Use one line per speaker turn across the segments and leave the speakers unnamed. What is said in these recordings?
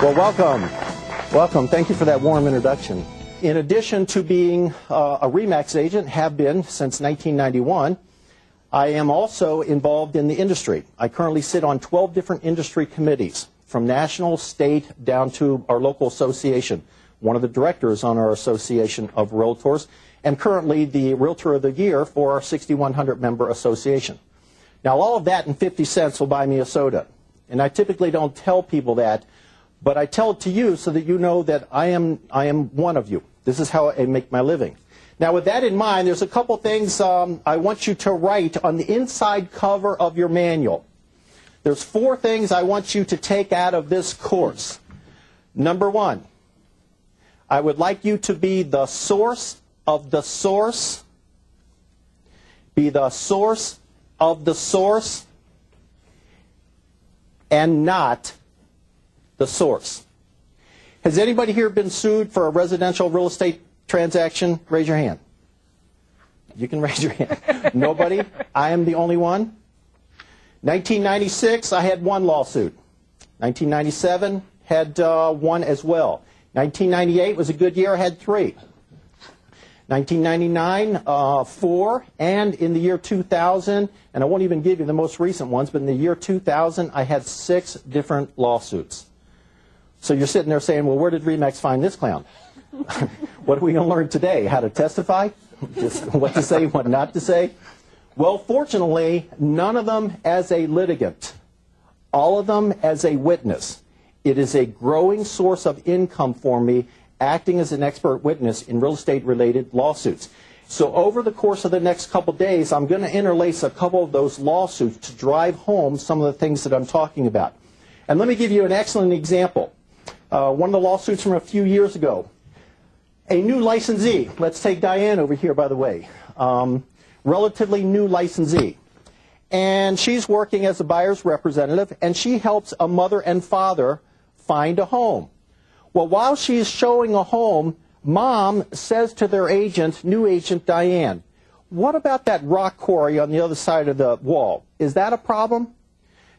Well, welcome. Welcome. Thank you for that warm introduction. In addition to being a RE/MAX agent, have been since 1991, I am also involved in the industry. I currently sit on 12 different industry committees, from national, state, down to our local association. One of the directors on our Association of Realtors, and currently the Realtor of the Year for our 6,100 member association. Now, all of that in 50 cents will buy me a soda. And I typically don't tell people that, but I tell it to you so that you know that I am one of you. This is how I make my living. Now, with that in mind, there's a couple things I want you to write on the inside cover of your manual. There's 4 things I want you to take out of this course. Number 1, I would like you to be the source of the source. Be the source of the source and not the source. Has anybody here been sued for a residential real estate transaction? Raise your hand. You can raise your hand. Nobody? I am the only one? 1996, I had 1 lawsuit. 1997, had 1 as well. 1998 was a good year, I had 3. 1999, 4, and in the year 2000, and I won't even give you the most recent ones, but in the year 2000, I had 6 different lawsuits. So you're sitting there saying, well, where did RE/MAX find this clown? What are we going to learn today? How to testify? Just what to say, what not to say? Well, fortunately, none of them as a litigant. All of them as a witness. It is a growing source of income for me, acting as an expert witness in real estate-related lawsuits. So over the course of the next couple days, I'm going to interlace a couple of those lawsuits to drive home some of the things that I'm talking about. And let me give you an excellent example. One of the lawsuits from a few years ago. A new licensee, let's take Diane over here, by the way, relatively new licensee. And she's working as a buyer's representative, and she helps a mother and father find a home. Well, while she's showing a home, mom says to their agent, new agent Diane, what about that rock quarry on the other side of the wall? Is that a problem?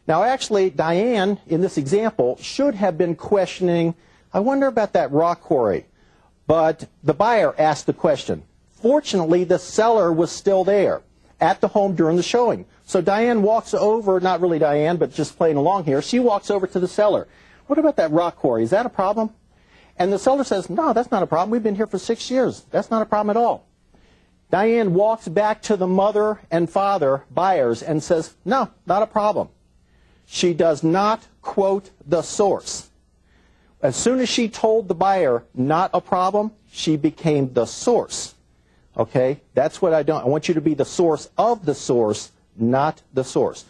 Now, actually, Diane, in this example, should have been questioning, I wonder about that rock quarry. But the buyer asked the question. Fortunately, the seller was still there at the home during the showing. So Diane walks over, not really Diane, but just playing along here, she walks over to the seller. What about that rock quarry? Is that a problem? And the seller says, no, that's not a problem. We've been here for 6 years. That's not a problem at all. Diane walks back to the mother and father buyers and says, no, not a problem. She does not quote the source. As soon as she told the buyer, not a problem, she became the source. Okay? That's what I want you to be the source of the source, not the source.